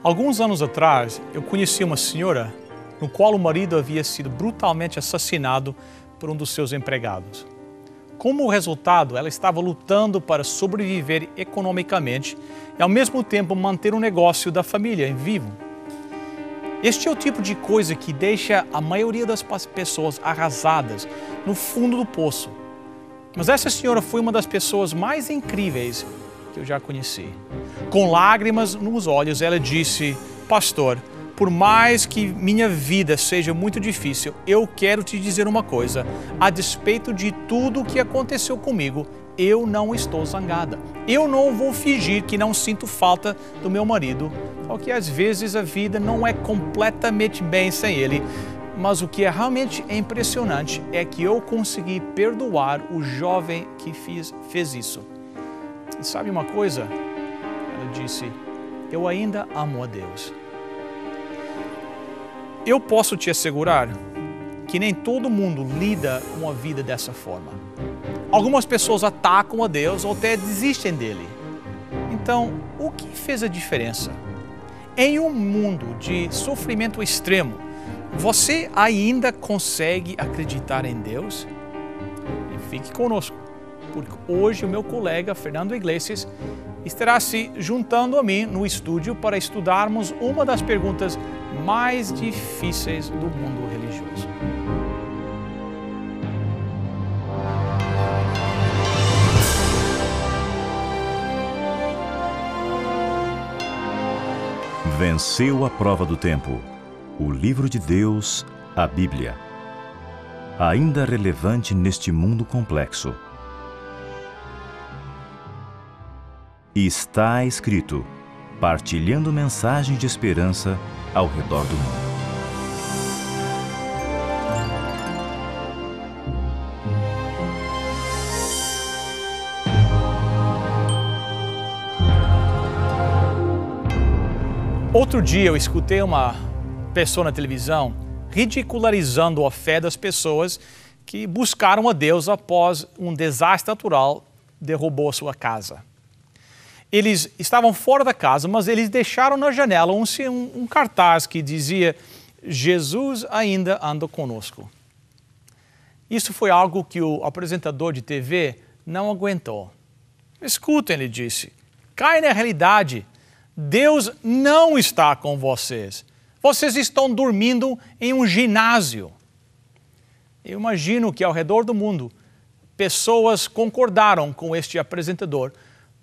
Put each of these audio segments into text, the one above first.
Alguns anos atrás, eu conheci uma senhora no qual o marido havia sido brutalmente assassinado por um dos seus empregados. Como resultado, ela estava lutando para sobreviver economicamente e, ao mesmo tempo, manter o negócio da família em vivo. Este é o tipo de coisa que deixa a maioria das pessoas arrasadas no fundo do poço. Mas essa senhora foi uma das pessoas mais incríveis que eu já conheci. Com lágrimas nos olhos, ela disse: "Pastor, por mais que minha vida seja muito difícil, eu quero te dizer uma coisa. A despeito de tudo o que aconteceu comigo, eu não estou zangada. Eu não vou fingir que não sinto falta do meu marido, porque às vezes a vida não é completamente bem sem ele. Mas o que realmente é impressionante é que eu consegui perdoar o jovem que fez isso. E sabe uma coisa?" Ela disse: "Eu ainda amo a Deus." Eu posso te assegurar que nem todo mundo lida com a vida dessa forma. Algumas pessoas atacam a Deus ou até desistem dele. Então, o que fez a diferença? Em um mundo de sofrimento extremo, você ainda consegue acreditar em Deus? E fique conosco, porque hoje o meu colega Fernando Iglesias estará se juntando a mim no estúdio para estudarmos uma das perguntas mais difíceis do mundo religioso. Venceu a prova do tempo. O livro de Deus, a Bíblia. Ainda relevante neste mundo complexo. Está escrito, partilhando mensagens de esperança ao redor do mundo. Outro dia eu escutei uma pessoa na televisão ridicularizando a fé das pessoas que buscaram a Deus após um desastre natural derrubou a sua casa. Eles estavam fora da casa, mas eles deixaram na janela um cartaz que dizia: "Jesus ainda anda conosco." Isso foi algo que o apresentador de TV não aguentou. "Escutem", ele disse, "cai na realidade. Deus não está com vocês. Vocês estão dormindo em um ginásio." Eu imagino que ao redor do mundo, pessoas concordaram com este apresentador,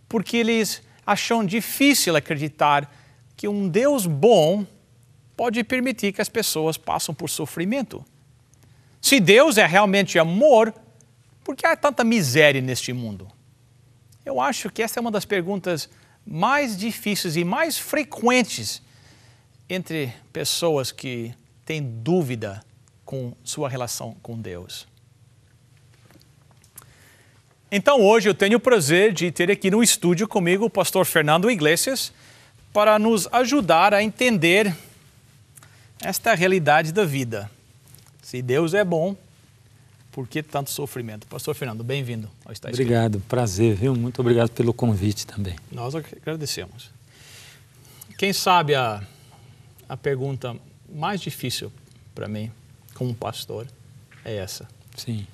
porque eles acham difícil acreditar que um Deus bom pode permitir que as pessoas passem por sofrimento. Se Deus é realmente amor, por que há tanta miséria neste mundo? Eu acho que essa é uma das perguntas mais difíceis e mais frequentes entre pessoas que têm dúvida com sua relação com Deus. Então hoje eu tenho o prazer de ter aqui no estúdio comigo o pastor Fernando Iglesias para nos ajudar a entender esta realidade da vida. Se Deus é bom, por que tanto sofrimento? Pastor Fernando, bem-vindo ao Está Escrito. Obrigado, prazer, viu? Muito obrigado pelo convite também. Nós agradecemos. Quem sabe a pergunta mais difícil para mim, como pastor, é essa. Sim.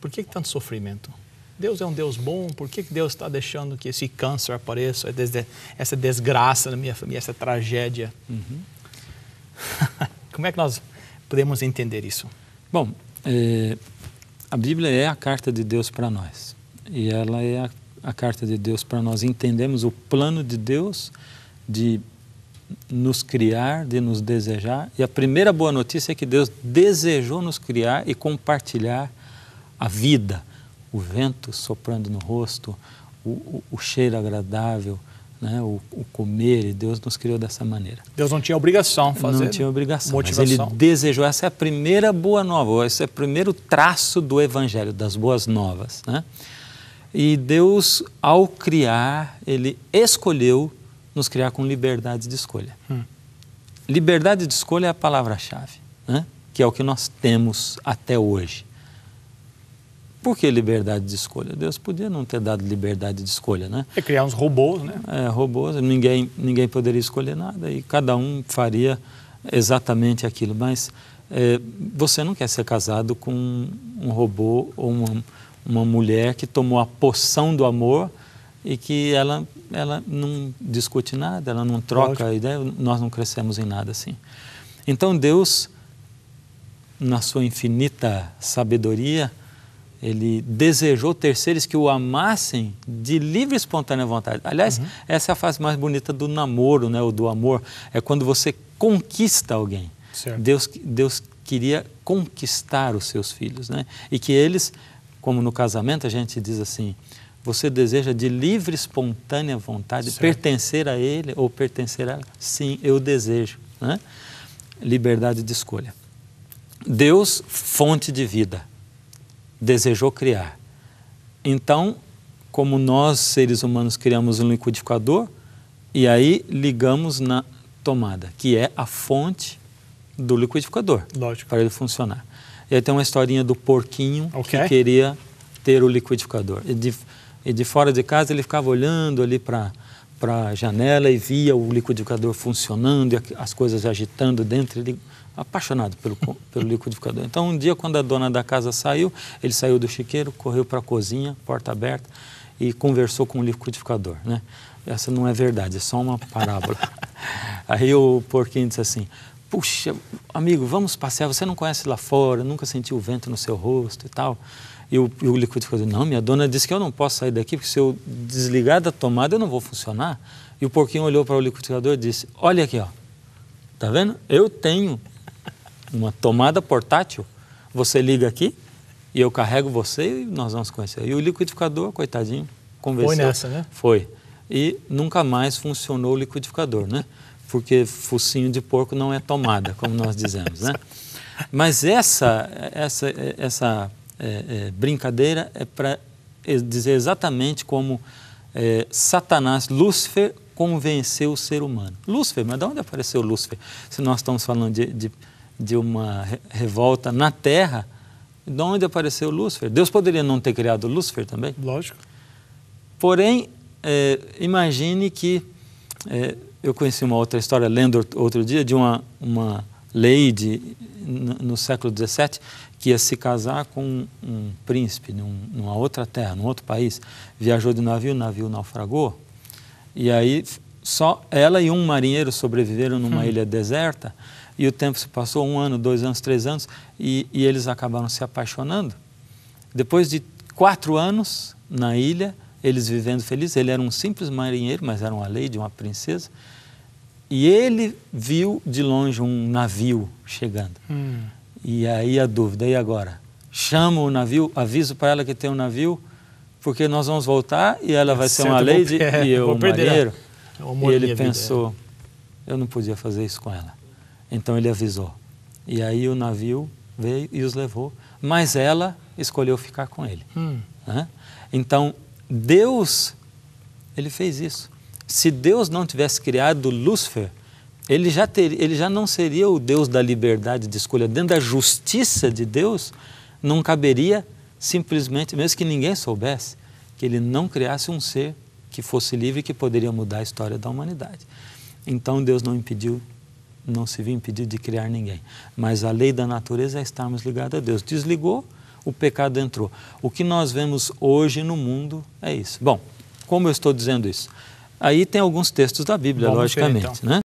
Por que tanto sofrimento? Deus é um Deus bom, por que Deus está deixando que esse câncer apareça, essa desgraça na minha família, essa tragédia? Uhum. Como é que nós podemos entender isso? Bom, a Bíblia é a carta de Deus para nós. E ela é a carta de Deus para nós entendermos o plano de Deus de nos criar, de nos desejar. E a primeira boa notícia é que Deus desejou nos criar e compartilhar a vida. O vento soprando no rosto, o cheiro agradável, né? o comer, e Deus nos criou dessa maneira. Deus não tinha obrigação de fazer. Não tinha obrigação, motivação. Mas Ele desejou. Essa é a primeira boa nova, esse é o primeiro traço do Evangelho, das boas novas, né? E Deus, ao criar, Ele escolheu nos criar com liberdade de escolha. Liberdade de escolha é a palavra-chave, né? Que é o que nós temos até hoje. Por que liberdade de escolha? Deus podia não ter dado liberdade de escolha, né? E criar uns robôs, né? Robôs, ninguém poderia escolher nada e cada um faria exatamente aquilo. Mas você não quer ser casado com um robô ou uma mulher que tomou a poção do amor e que ela não discute nada, ela não troca a ideia, nós não crescemos em nada assim. Então Deus, na sua infinita sabedoria, Ele desejou ter seres que o amassem de livre e espontânea vontade. Aliás, essa é a fase mais bonita do namoro, né, ou do amor. É quando você conquista alguém. Certo. Deus queria conquistar os seus filhos, né? E que eles, como no casamento a gente diz assim, você deseja de livre e espontânea vontade pertencer a ele ou pertencer a ela? Sim, eu desejo, né? Liberdade de escolha. Deus, fonte de vida, desejou criar. Então, como nós, seres humanos, criamos um liquidificador e aí ligamos na tomada, que é a fonte do liquidificador, para ele funcionar. E aí tem uma historinha do porquinho que queria ter o liquidificador. E de fora de casa ele ficava olhando ali para a janela e via o liquidificador funcionando e as coisas agitando dentro. Ele apaixonado pelo liquidificador. Então, um dia, quando a dona da casa saiu, ele saiu do chiqueiro, correu para a cozinha, porta aberta, e conversou com o liquidificador, né? Essa não é verdade, é só uma parábola. Aí o porquinho disse assim, puxa, amigo, vamos passear, você não conhece lá fora, nunca sentiu o vento no seu rosto e tal. E o liquidificador, não, minha dona disse que eu não posso sair daqui, porque se eu desligar da tomada, eu não vou funcionar. E o porquinho olhou para o liquidificador e disse, olha aqui, ó, tá vendo? Eu tenho uma tomada portátil, você liga aqui e eu carrego você e nós vamos conhecer. E o liquidificador, coitadinho, convenceu. Foi nessa, né? Foi. E nunca mais funcionou o liquidificador, né? Porque focinho de porco não é tomada, como nós dizemos, né? Mas essa brincadeira é para dizer exatamente como Satanás, Lúcifer, convenceu o ser humano. Lúcifer, mas de onde apareceu Lúcifer? Se nós estamos falando de uma revolta na Terra, de onde apareceu Lúcifer? Deus poderia não ter criado Lúcifer também? Lógico. Porém, imagine que... eu conheci uma outra história, lendo outro dia, de uma lady no século XVII que ia se casar com um príncipe numa outra terra, num outro país. Viajou de navio, o navio naufragou, e aí só ela e um marinheiro sobreviveram numa ilha deserta, e o tempo se passou 1 ano, 2 anos, 3 anos, e eles acabaram se apaixonando. Depois de 4 anos na ilha, eles vivendo felizes, ele era um simples marinheiro, mas era uma lady, uma princesa, e ele viu de longe um navio chegando. E aí a dúvida, e agora? Chamo o navio, aviso para ela que tem um navio, porque nós vamos voltar e ela vai ser uma lady e eu um marinheiro. E ele pensou, eu não podia fazer isso com ela. Então ele avisou. E aí o navio veio e os levou, mas ela escolheu ficar com ele. Né? Então, Deus, ele fez isso. Se Deus não tivesse criado Lúcifer, ele já não seria o Deus da liberdade de escolha. Dentro da justiça de Deus, não caberia simplesmente, mesmo que ninguém soubesse, que ele não criasse um ser que fosse livre e que poderia mudar a história da humanidade. Então Deus não se viu impedido de criar ninguém. Mas a lei da natureza é estarmos ligados a Deus. Desligou, o pecado entrou. O que nós vemos hoje no mundo é isso. Bom, como eu estou dizendo isso? Aí tem alguns textos da Bíblia, logicamente, né?